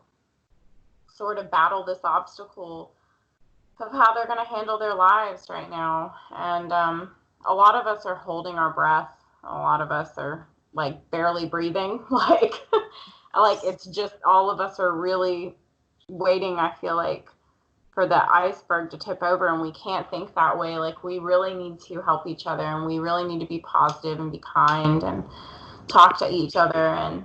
sort of battle this obstacle of how they're going to handle their lives right now. And a lot of us are holding our breath. A lot of us are like barely breathing. like it's just, all of us are really waiting, I feel like, for the iceberg to tip over, and we can't think that way. Like, we really need to help each other, and we really need to be positive and be kind and talk to each other and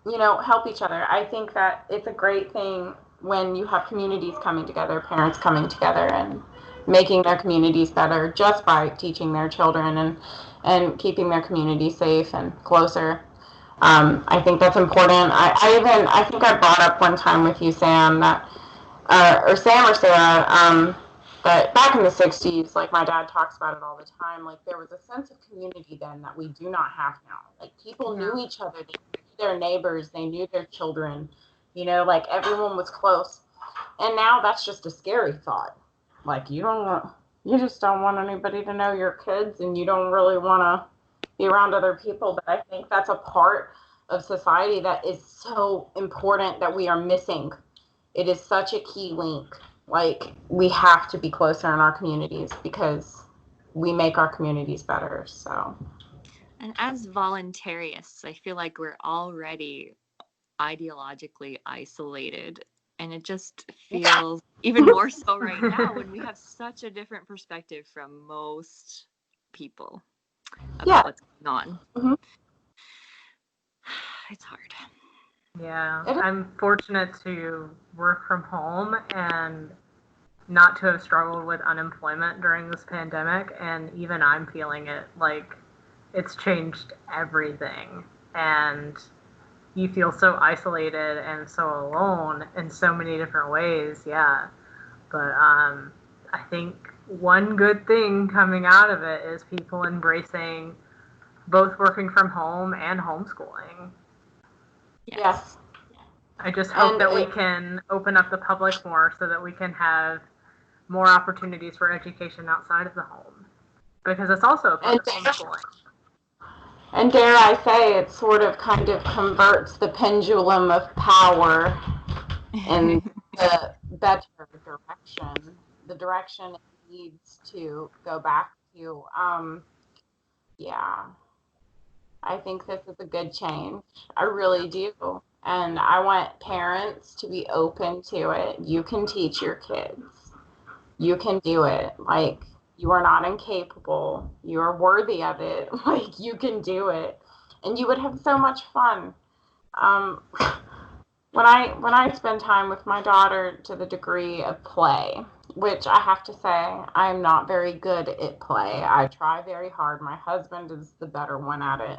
help each other. I think that it's a great thing when you have communities coming together, parents coming together and making their communities better just by teaching their children and keeping their community safe and closer. I think that's important. I think I brought up one time with you, Sam, that or Sam or Sarah, that back in the 60s, like my dad talks about it all the time, like there was a sense of community then that we do not have now. Like, people knew each other, they knew their neighbors, they knew their children, like everyone was close. And now that's just a scary thought. Like, you just don't want anybody to know your kids, and you don't really want be around other people. But I think that's a part of society that is so important that we are missing. It is such a key link. Like, we have to be closer in our communities because we make our communities better. So, and as voluntarists, I feel like we're already ideologically isolated, and it just feels even more so right now when we have such a different perspective from most people about what's going on. Mm-hmm. It's hard. Yeah, I'm fortunate to work from home and not to have struggled with unemployment during this pandemic, and even I'm feeling it. Like, it's changed everything, and you feel so isolated and so alone in so many different ways. Yeah, but I think one good thing coming out of it is people embracing both working from home and homeschooling. Yes. I just hope that we can open up the public more so that we can have more opportunities for education outside of the home, because it's also a part of homeschooling. And dare I say, it sort of kind of converts the pendulum of power in the better direction, the direction it needs to go back to. Yeah, I think this is a good change. I really do. And I want parents to be open to it. You can teach your kids. You can do it. Like, you are not incapable. You are worthy of it. Like, you can do it. And you would have so much fun. When I spend time with my daughter to the degree of play, which I have to say, I'm not very good at play. I try very hard. My husband is the better one at it.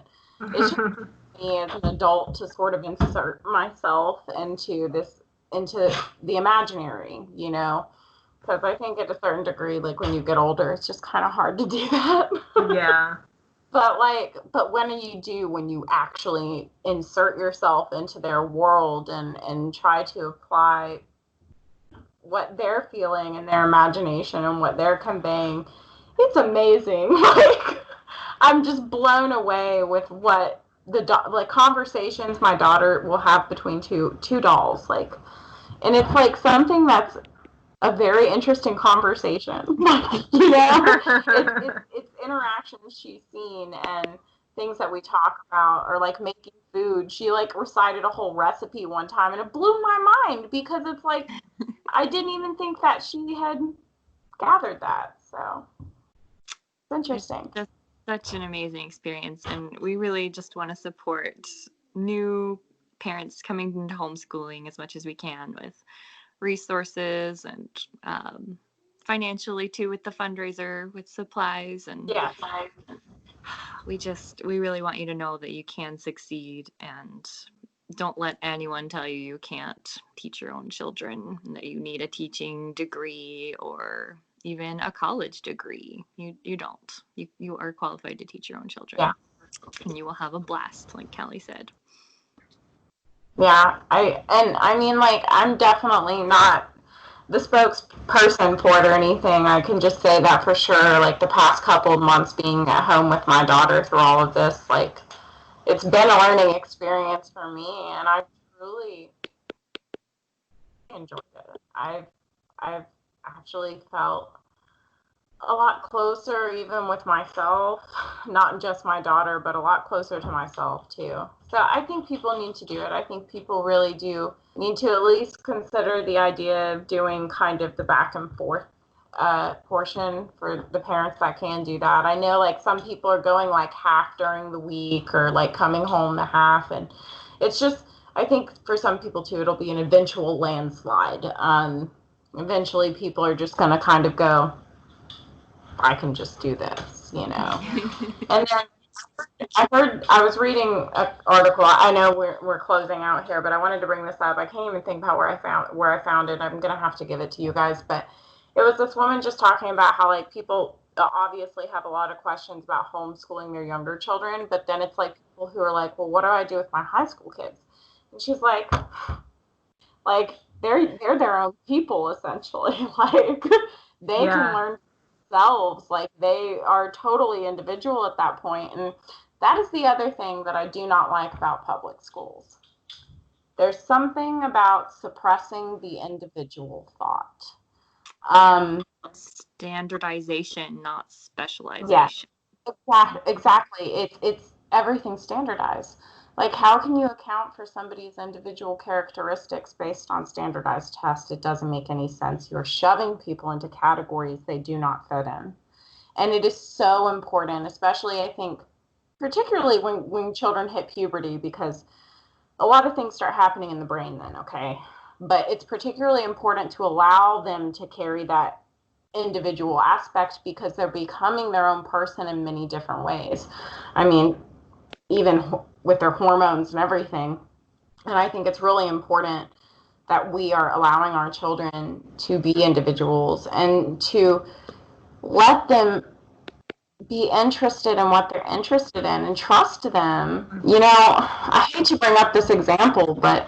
It's just me as an adult to sort of insert myself into the imaginary, you know? Because I think at a certain degree, like, when you get older, it's just kind of hard to do that. Yeah. But when you actually insert yourself into their world and try to apply what they're feeling and their imagination and what they're conveying, it's amazing. Like, I'm just blown away with what like conversations my daughter will have between two dolls, like, and it's like something that's a very interesting conversation. You know, it's interactions she's seen and things that we talk about, or like making food. She like recited a whole recipe one time, and it blew my mind because it's like I didn't even think that she had gathered that. So it's interesting. It's just such an amazing experience, and we really just want to support new parents coming into homeschooling as much as we can with resources and financially too, with the fundraiser, with supplies, and we really want you to know that you can succeed, and don't let anyone tell you you can't teach your own children, that you need a teaching degree or even a college degree. You don't. You are qualified to teach your own children. Yeah. And you will have a blast, like Callie said. Yeah, I mean, like, I'm definitely not the spokesperson for it or anything. I can just say that for sure, like, the past couple of months being at home with my daughter through all of this, like, it's been a learning experience for me, and I truly enjoyed it. I've actually felt a lot closer even with myself, not just my daughter, but a lot closer to myself too. So I think people need to do it. I think people really do need to at least consider the idea of doing kind of the back and forth portion for the parents that can do that. I know, like, some people are going like half during the week or like coming home the half, and it's just, I think for some people too, it'll be an eventual landslide. Eventually people are just going to kind of go, I can just do this, you know. And then I was reading an article. I know we're closing out here, but I wanted to bring this up. I can't even think about where I found it. I'm gonna have to give it to you guys, but it was this woman just talking about how, like, people obviously have a lot of questions about homeschooling their younger children, but then it's like people who are like, well, what do I do with my high school kids? And she's like they're their own people essentially. Like, they can learn themselves. Like, they are totally individual at that point, and that is the other thing that I do not like about public schools. There's something about suppressing the individual thought. Standardization, not specialization. Yeah, exactly. It's everything standardized. Like, how can you account for somebody's individual characteristics based on standardized tests? It doesn't make any sense. You're shoving people into categories they do not fit in. And it is so important, especially, I think, particularly when children hit puberty, because a lot of things start happening in the brain then, okay? But it's particularly important to allow them to carry that individual aspect because they're becoming their own person in many different ways. I mean, even with their hormones and everything. And I think it's really important that we are allowing our children to be individuals and to let them be interested in what they're interested in and trust them. You know, I hate to bring up this example, but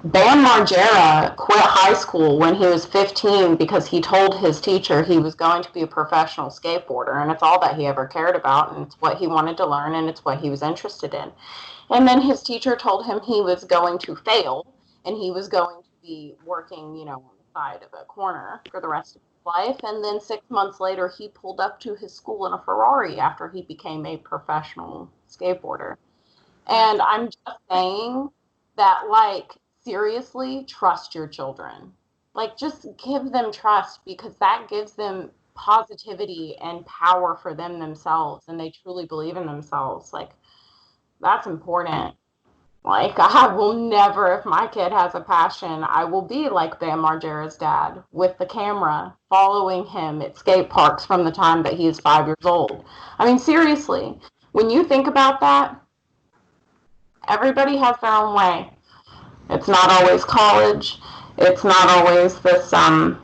Bam Margera quit high school when he was 15 because he told his teacher he was going to be a professional skateboarder, and it's all that he ever cared about, and it's what he wanted to learn, and it's what he was interested in. And then his teacher told him he was going to fail, and he was going to be working, you know, on the side of a corner for the rest of his life. And then 6 months later, he pulled up to his school in a Ferrari after he became a professional skateboarder. And I'm just saying that, like, seriously, trust your children. Like, just give them trust, because that gives them positivity and power for them themselves, and they truly believe in themselves. Like, that's important. Like, I will never, if my kid has a passion, I will be like Bam Margera's dad with the camera, following him at skate parks from the time that he is 5 years old. I mean, seriously, when you think about that, everybody has their own way. It's not always college. It's not always this kind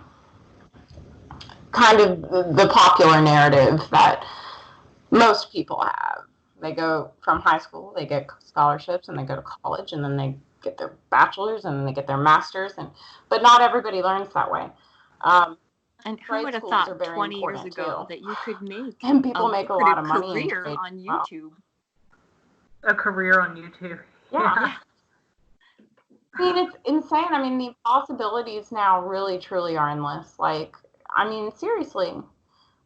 of the popular narrative that most people have. They go from high school, they get scholarships, and they go to college, and then they get their bachelor's, and then they get their master's, but not everybody learns that way. And who would have thought 20 years ago too. that you could make and people make a lot of money career on YouTube? A career on YouTube. Yeah. I mean, it's insane. I mean, the possibilities now really, truly are endless. Like, I mean, seriously,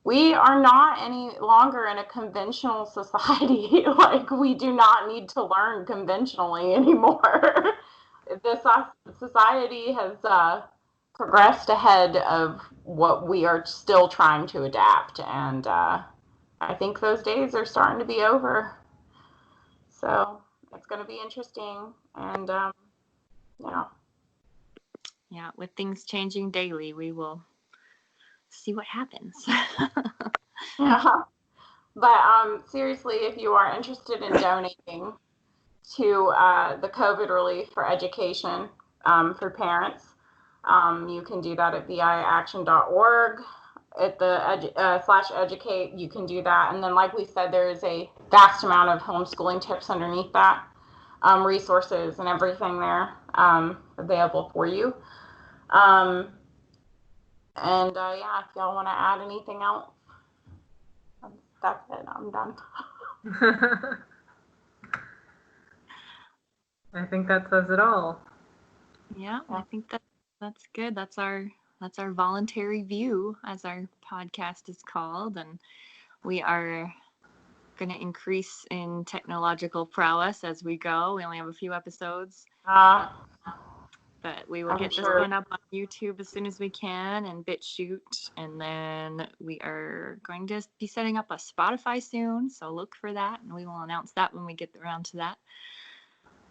we are not any longer in a conventional society. Like, we do not need to learn conventionally anymore. This society has progressed ahead of what we are still trying to adapt. And I think those days are starting to be over. So it's going to be interesting. And, yeah, with things changing daily, we will see what happens. Yeah. But seriously, if you are interested in donating to the COVID relief for education for parents, you can do that at viaction.org. At the /educate, you can do that. And then, like we said, there is a vast amount of homeschooling tips underneath that, resources and everything there available for you. Yeah, if y'all want to add anything else, that's it. I'm done. I think that says it all. Yeah, I think that's good. That's our voluntary view, as our podcast is called, and we are going to increase in technological prowess as we go. We only have a few episodes, but we will get this one up on YouTube as soon as we can, and BitChute, and then we are going to be setting up a Spotify soon, so look for that, and we will announce that when we get around to that.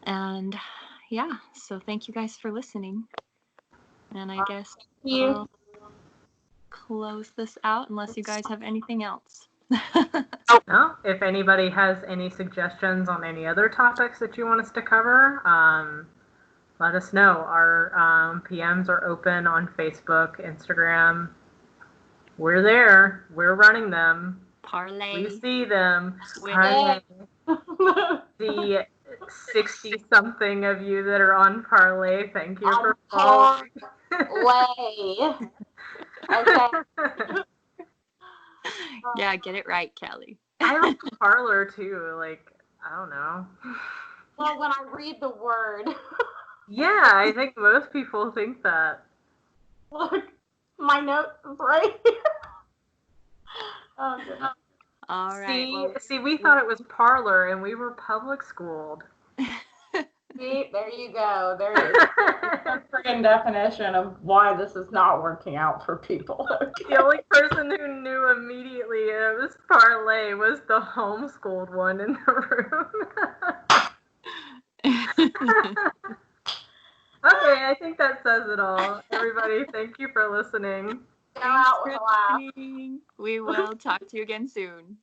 And yeah, so thank you guys for listening, and I guess we'll close this out unless you guys have anything else. No, if anybody has any suggestions on any other topics that you want us to cover, let us know. Our PMs are open on Facebook, Instagram. We're there. We're running them. Parlay. We see them. Parlay. The 60-something of you that are on Parlay, thank you for following. Parlay. Okay. Yeah, get it right, Kelly. I like Parlor too. Like, I don't know. Well, when I read the word. Yeah, I think most people think that. Look, my note is right here. Oh, goodness. All right. See, we thought it was parlor, and we were public schooled. See, there you go. There is a freaking definition of why this is not working out for people. Okay. The only person who knew immediately it was parlay was the homeschooled one in the room. Okay, I think that says it all. Everybody, thank you for listening. Go out with a laugh. We will talk to you again soon.